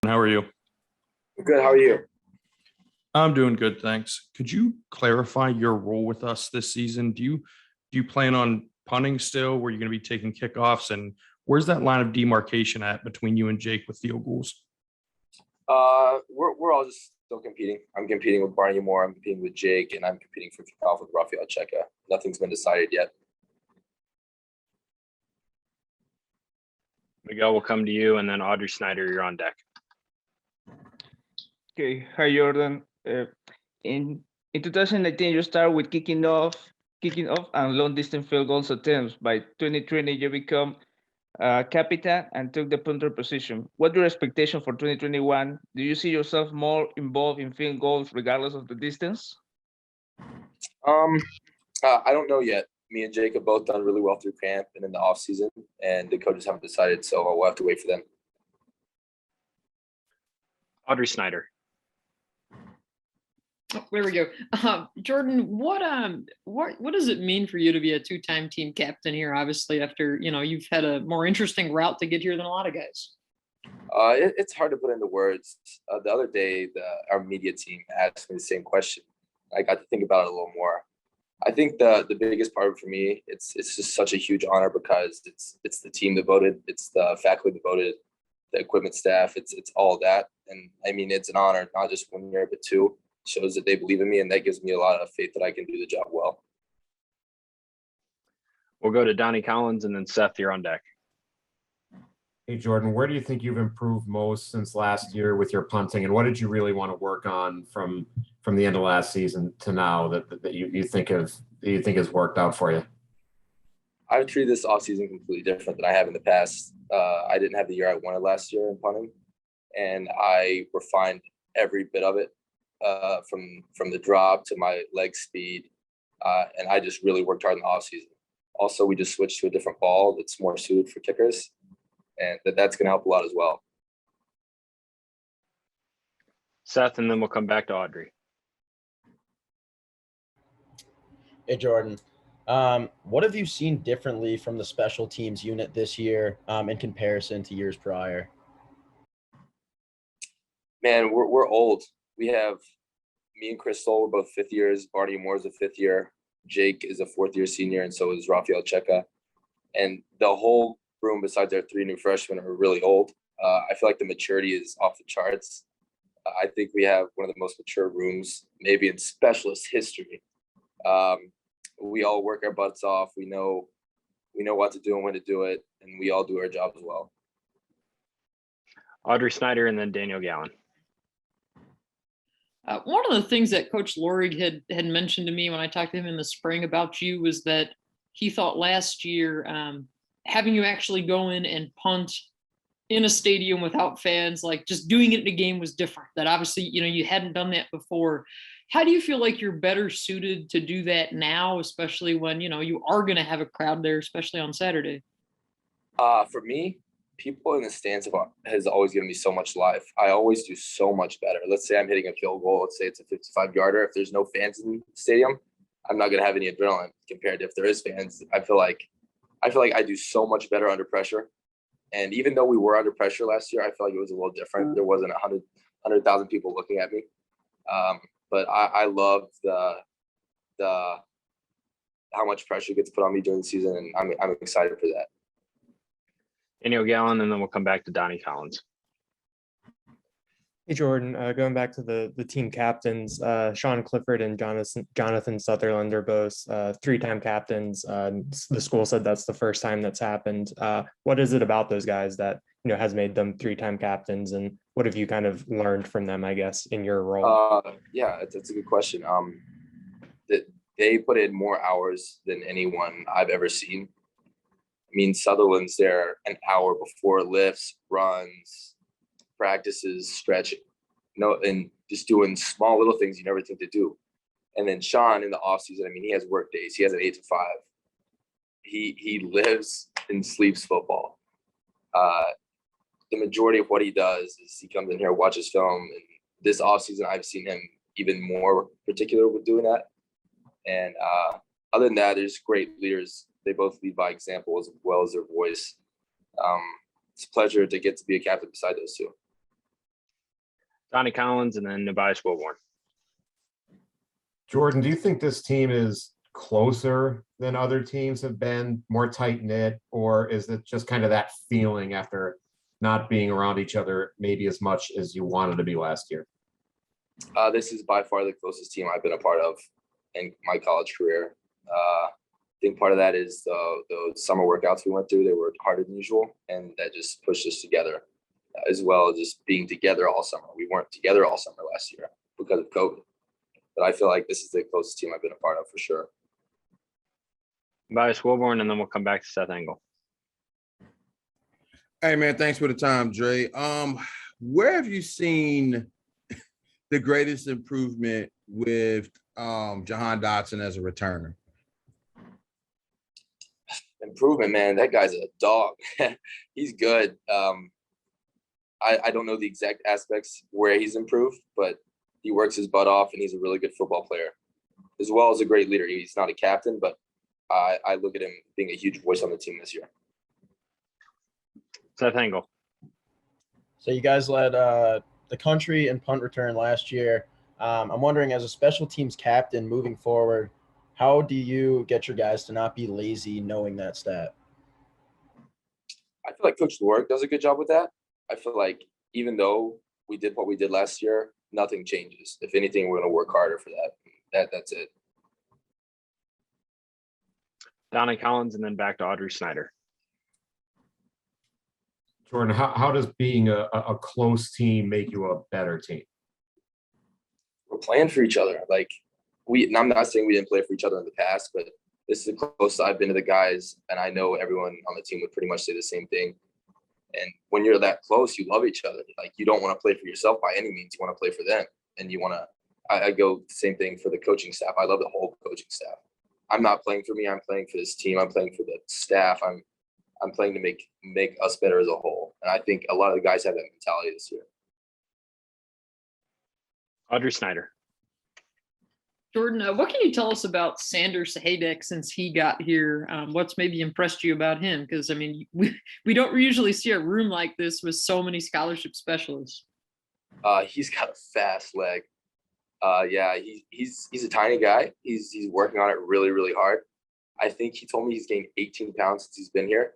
How are you? Good. How are you? I'm doing good, thanks. Could you clarify your role with us this season? Do you plan on punting still? Were you going to be taking kickoffs? And where's that line of demarcation at between you and Jake with field goals? We're all just still competing. I'm competing with Barney Moore. I'm competing with Jake, and I'm competing for kickoff with Rafael Checa. Nothing's been decided yet. Miguel will come to you, and then Audrey Snyder, you're on deck. Okay, hi Jordan. In 2019, you start with kicking off and long distance field goals attempts. By 2020, you become captain and took the punter position. What's your expectation for 2021? Do you see yourself more involved in field goals regardless of the distance? I don't know yet. Me and Jake have both done really well through camp and in the off season, and the coaches haven't decided, so we'll have to wait for them. Audrey Snyder. Oh, there we go. Jordan, what does it mean for you to be a two-time team captain here? Obviously, after you've had a more interesting route to get here than a lot of guys. It's hard to put into words. The other day, our media team asked me the same question. I got to think about it a little more. I think the biggest part for me, it's just such a huge honor because it's the team that voted, it's the faculty that voted, the equipment staff, it's all of that. And I mean, it's an honor, not just 1 year, but two. Shows that they believe in me, and that gives me a lot of faith that I can do the job well. We'll go to Donnie Collins, and then Seth, you're on deck. Hey, Jordan, where do you think you've improved most since last year with your punting, and what did you really want to work on from the end of last season to now that you think has worked out for you? I've treated this offseason completely different than I have in the past. I didn't have the year I wanted last year in punting, and I refined every bit of it. From the drop to my leg speed, and I just really worked hard in the offseason. Also, we just switched to a different ball that's more suited for kickers, and that's going to help a lot as well. Seth, and then we'll come back to Audrey. Hey, Jordan. What have you seen differently from the special teams unit this year in comparison to years prior? Man, we're old. We have me and Crystal, we're both fifth years. Barney Moore is a fifth year. Jake is a fourth year senior, and so is Rafael Checa. And the whole room, besides our three new freshmen, are really old. I feel like the maturity is off the charts. I think we have one of the most mature rooms, maybe in specialist history. We all work our butts off. We know what to do and when to do it, and we all do our job as well. Audrey Snyder, and then Daniel Gallen. One of the things that Coach Lorig had mentioned to me when I talked to him in the spring about you was that he thought last year having you actually go in and punt in a stadium without fans, like just doing it in a game, was different. That obviously, you hadn't done that before. How do you feel like you're better suited to do that now, especially when, you are going to have a crowd there, especially on Saturday? For me, people in the stands has always given me so much life. I always do so much better. Let's say I'm hitting a field goal. Let's say it's a 55-yarder. If there's no fans in the stadium, I'm not going to have any adrenaline compared to if there is fans. I feel like I do so much better under pressure. And even though we were under pressure last year, I feel like it was a little different. There wasn't 100,000 people looking at me. But I love the how much pressure gets put on me during the season, and I'm excited for that. Daniel Gallen, and then we'll come back to Donnie Collins. Hey, Jordan, going back to the team captains, Sean Clifford and Jonathan Sutherland are both three-time captains. The school said that's the first time that's happened. What is it about those guys that has made them three-time captains, and what have you kind of learned from them, I guess, in your role? Yeah, that's a good question. They put in more hours than anyone I've ever seen. I mean, Sutherland's there an hour before lifts, runs, practices, stretching, and just doing small little things you never think to do. And then Sean in the off season, I mean, he has work days. He has an 8 to 5. He lives and sleeps football. The majority of what he does is he comes in here, watches film, and this off season I've seen him even more particular with doing that. And other than that, there's great leaders. They both lead by example as well as their voice. It's a pleasure to get to be a captain beside those two. Donnie Collins, and then Tobias Wilborn. Jordan, do you think this team is closer than other teams have been, more tight knit, or is it just kind of that feeling after not being around each other maybe as much as you wanted to be last year? This is by far the closest team I've been a part of in my college career. I think part of that is the summer workouts we went through. They were harder than usual, and that just pushed us together, as well as just being together all summer. We weren't together all summer last year because of COVID. But I feel like this is the closest team I've been a part of for sure. Tobias Wilborn, and then we'll come back to Seth Engel. Hey man, thanks for the time, Dre. Where have you seen the greatest improvement with Jahan Dotson as a returner? Improvement, man. That guy's a dog. He's good. I don't know the exact aspects where he's improved, but he works his butt off, and he's a really good football player, as well as a great leader. He's not a captain, but I look at him being a huge voice on the team this year. Seth Engel. So you guys led the country in punt return last year. I'm wondering, as a special teams captain moving forward, how do you get your guys to not be lazy knowing that stat? I feel like Coach Lorig does a good job with that. I feel like even though we did what we did last year, nothing changes. If anything, we're going to work harder for that. That's it. Donnie Collins, and then back to Audrey Snyder. Jordan, how does being a close team make you a better team? We're playing for each other. Like and I'm not saying we didn't play for each other in the past, but this is the closest I've been to the guys, and I know everyone on the team would pretty much say the same thing. And when you're that close, you love each other. Like, you don't want to play for yourself by any means. You want to play for them, and you want to. I go the same thing for the coaching staff. I love the whole coaching staff. I'm not playing for me. I'm playing for this team. I'm playing for the staff. I'm playing to make us better as a whole. And I think a lot of the guys have that mentality this year. Audrey Snyder. Jordan, what can you tell us about Sanders Haydeck since he got here? What's maybe impressed you about him? Because, I mean, we don't usually see a room like this with so many scholarship specialists. He's got a fast leg. Yeah, he's a tiny guy. He's working on it really, really hard. I think he told me he's gained 18 pounds since he's been here,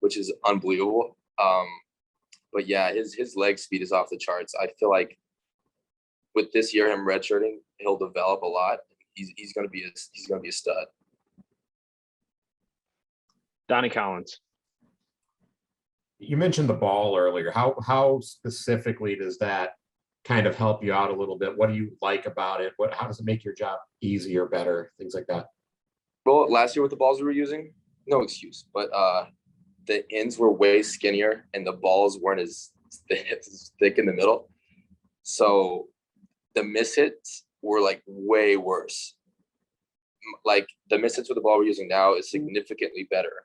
which is unbelievable. But yeah, his leg speed is off the charts. I feel like with this year, him redshirting, he'll develop a lot. He's gonna be a stud. Donnie Collins. You mentioned the ball earlier. How specifically does that kind of help you out a little bit? What do you like about it? How does it make your job easier, better, things like that? Well, last year with the balls we were using, no excuse, but the ends were way skinnier and the balls weren't as thick in the middle. So the mishits were like way worse. Like the mishits with the ball we're using now is significantly better.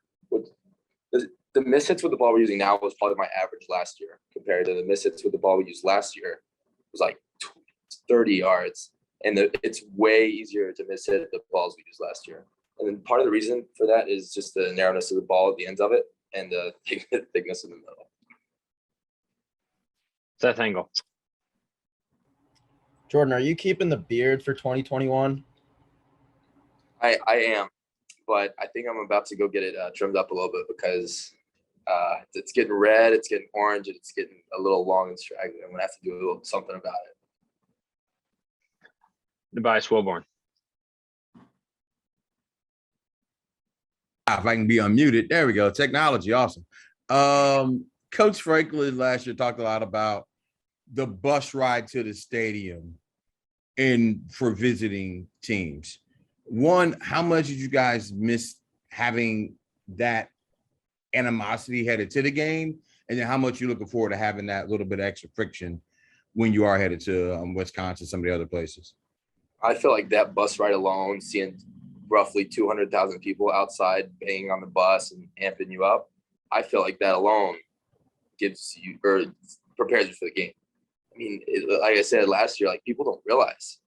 The mishits with the ball we're using now was probably my average last year compared to the mishits with the ball we used last year. It was like 30 yards, and it's way easier to mishit the balls we used last year. And then part of the reason for that is just the narrowness of the ball at the ends of it and the thickness in the middle. Seth Engel. Jordan, are you keeping the beard for 2021? I am, but I think I'm about to go get it trimmed up a little bit because it's getting red, it's getting orange, and it's getting a little long and straggly. I'm gonna have to do a little something about it. Tobias Wilborn. If I can be unmuted, there we go. Technology, awesome. Coach Franklin last year talked a lot about the bus ride to the stadium and for visiting teams. One, how much did you guys miss having that animosity headed to the game? And then how much you looking forward to having that little bit of extra friction when you are headed to Wisconsin, some of the other places? I feel like that bus ride alone, seeing roughly 200,000 people outside banging on the bus and amping you up, I feel like that alone gives you or prepares you for the game. I mean, like I said last year, like people don't realize.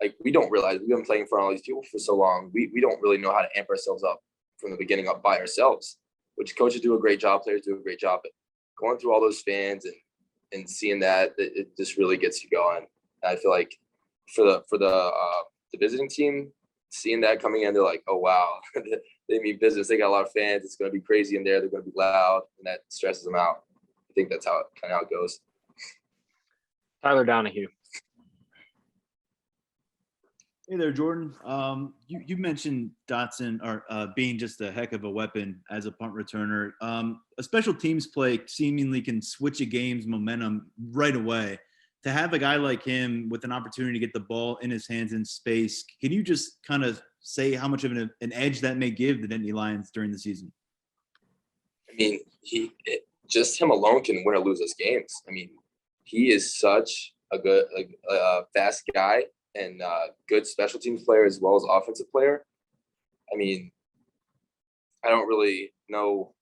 Like we don't realize we've been playing for all these people for so long. We don't really know how to amp ourselves up from the beginning up by ourselves, which coaches do a great job, players do a great job at going through all those fans and and seeing that, it just really gets you going. And I feel like for the visiting team, seeing that coming in, they're like, oh wow, they mean business. They got a lot of fans. It's going to be crazy in there. They're going to be loud, and that stresses them out. I think that's how it goes. Tyler Donahue. Hey there, Jordan. You mentioned Dotson or being just a heck of a weapon as a punt returner. A special teams play seemingly can switch a game's momentum right away. To have a guy like him with an opportunity to get the ball in his hands in space, can you just kind of say how much of an edge that may give the Nittany Lions during the season? I mean, just him alone can win or lose us games. I mean, he is such a good, fast guy and good special teams player as well as offensive player. I mean, I don't really know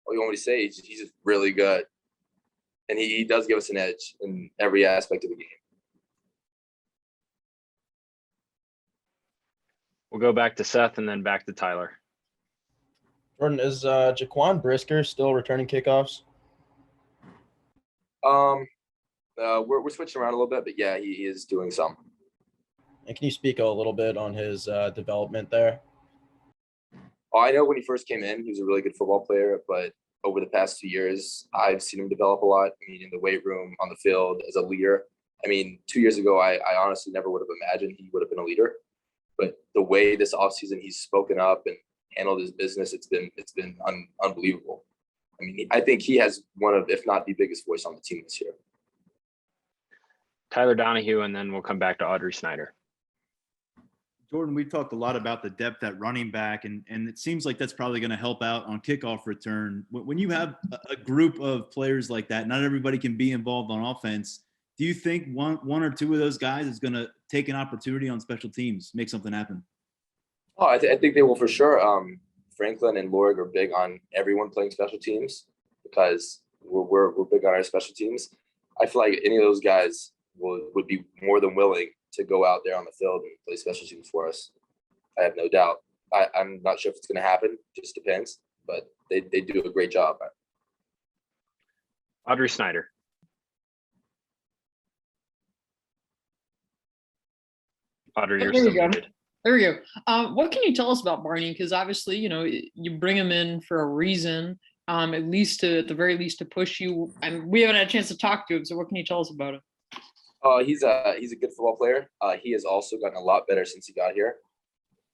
what you want me to say. He's just really good. And he does give us an edge in every aspect of the game. We'll go back to Seth and then back to Tyler. Jordan, is Jaquan Brisker still returning kickoffs? We're switching around a little bit, but yeah, he is doing some. And can you speak a little bit on his development there? Oh, I know when he first came in, he was a really good football player, but over the past 2 years, I've seen him develop a lot. I mean, in the weight room, on the field, as a leader. I mean, 2 years ago, I honestly never would have imagined he would have been a leader. But the way this offseason he's spoken up and handled his business, it's been unbelievable. I mean, I think he has one of, if not the biggest voice on the team this year. Tyler Donahue, and then we'll come back to Audrey Snyder. Jordan, we talked a lot about the depth at running back, and it seems like that's probably going to help out on kickoff return. When you have a group of players like that, not everybody can be involved on offense. Do you think one or two of those guys is going to take an opportunity on special teams, make something happen? Oh, I think they will for sure. Franklin and Lorig are big on everyone playing special teams because we're big on our special teams. I feel like any of those guys would be more than willing to go out there on the field and play special teams for us. I have no doubt. I'm not sure if it's going to happen. Just depends. But they do a great job. Audrey Snyder. Audrey, you're There we still go. muted. There we go. What can you tell us about Barney? Because obviously, you bring him in for a reason, at the very least to push you. And we haven't had a chance to talk to him. So what can you tell us about him? He's a good football player. He has also gotten a lot better since he got here.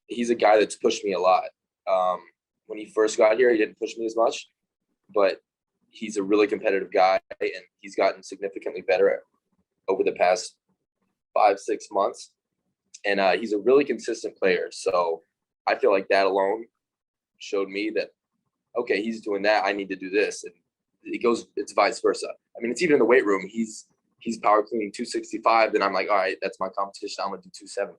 He's a guy that's pushed me a lot. When he first got here, he didn't push me as much, but he's a really competitive guy, and he's gotten significantly better over the past 5-6 months. And he's a really consistent player. So I feel like that alone showed me that, okay, he's doing that. I need to do this. And it's vice versa. I mean, it's even in the weight room. He's power cleaning 265. Then I'm like, all right, that's my competition. I'm going to do 270.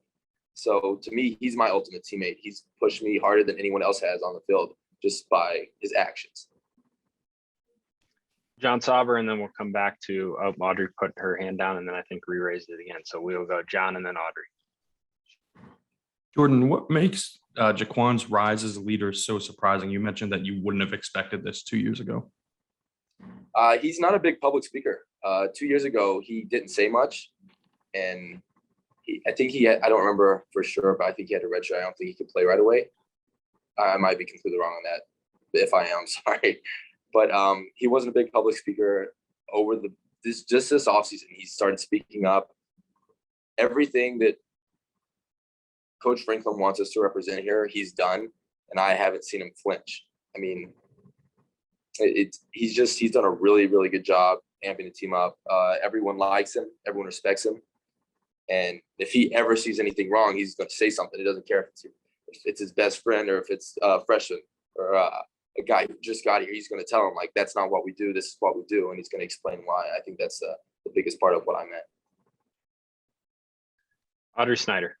So to me, he's my ultimate teammate. He's pushed me harder than anyone else has on the field just by his actions. John Sauber, and then we'll come back to Audrey put her hand down, and then I think re-raised it again. So we'll go John and then Audrey. Jordan, what makes Jaquan's rise as a leader so surprising? You mentioned that you wouldn't have expected this 2 years ago. He's not a big public speaker. 2 years ago, he didn't say much. And I don't remember for sure, but I think he had a red shirt. I don't think he could play right away. I might be completely wrong on that. If I am, sorry. But he wasn't a big public speaker over this offseason. He started speaking up. Everything that Coach Franklin wants us to represent here, he's done, and I haven't seen him flinch. I mean, he's done a really, really good job amping the team up. Everyone likes him. Everyone respects him. And if he ever sees anything wrong, he's going to say something. He doesn't care if it's his best friend or if it's a freshman or a guy who just got here. He's going to tell him, like, that's not what we do. This is what we do. And he's going to explain why. I think that's the biggest part of what I meant. Audrey Snyder.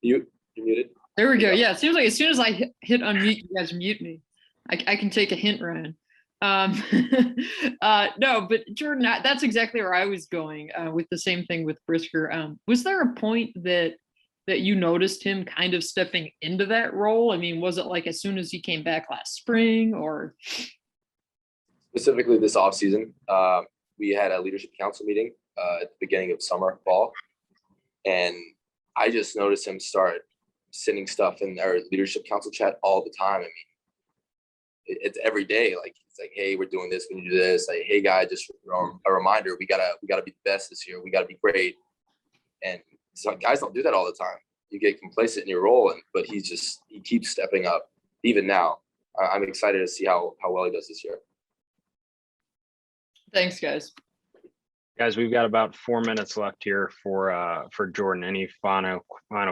You're muted. There we go. Yeah, it seems like as soon as I hit unmute, you guys mute me. I can take a hint, Ryan. No, but Jordan, that's exactly where I was going with the same thing with Brisker. Was there a point that that you noticed him kind of stepping into that role? I mean, was it like as soon as he came back last spring, or? Specifically this offseason, we had a leadership council meeting at the beginning of fall, and I just noticed him start sending stuff in our leadership council chat all the time. I mean, it's every day. Like, it's like, hey, we're doing this, we need to do this. Like, hey, guy, just a reminder, we gotta be the best this year. We gotta be great. And so guys don't do that all the time. You get complacent in your role, but he keeps stepping up. Even now, I'm excited to see how well he does this year. Thanks, guys. Guys, we've got about 4 minutes left here for Jordan. Any final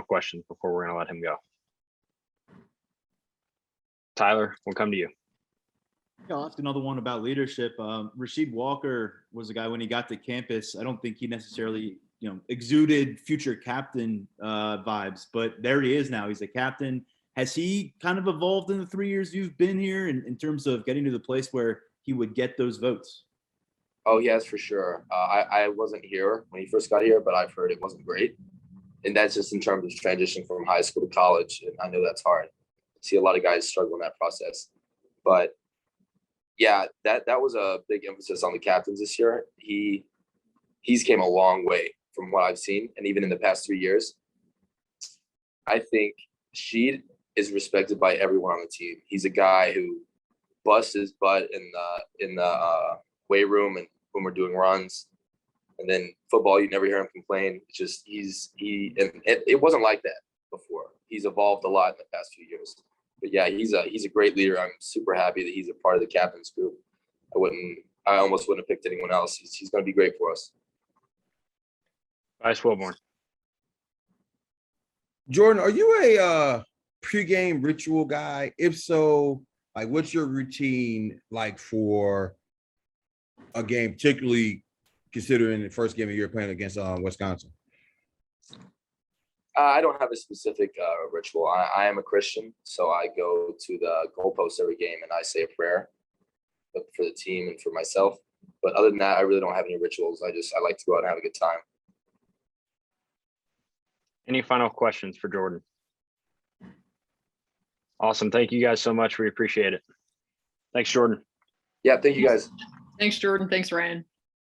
questions before we're gonna let him go? Tyler, we'll come to you. Yeah, I'll ask another one about leadership. Rasheed Walker was a guy when he got to campus. I don't think he necessarily, exuded future captain vibes, but there he is now. He's a captain. Has he kind of evolved in the 3 years you've been here in terms of getting to the place where he would get those votes? Oh, yes, for sure. I wasn't here when he first got here, but I've heard it wasn't great. And that's just in terms of transitioning from high school to college. And I know that's hard. I see a lot of guys struggle in that process. But yeah, that was a big emphasis on the captains this year. He's came a long way from what I've seen. And even in the past 3 years, I think Sheed is respected by everyone on the team. He's a guy who busts his butt in the weight room and when we're doing runs. And then football, you never hear him complain. It's just it wasn't like that before. He's evolved a lot in the past few years. But yeah, he's a great leader. I'm super happy that he's a part of the captain's group. I almost wouldn't have picked anyone else. He's going to be great for us. Vice Wilborn. Jordan, are you a pregame ritual guy? If so, like, what's your routine like for a game, particularly considering the first game of the year playing against Wisconsin? I don't have a specific ritual. I am a Christian, so I go to the goalpost every game and I say a prayer for the team and for myself. But other than that, I really don't have any rituals. I like to go out and have a good time. Any final questions for Jordan? Awesome. Thank you guys so much. We appreciate it. Thanks, Jordan. Yeah, thank you guys. Thanks, Jordan. Thanks, Ryan.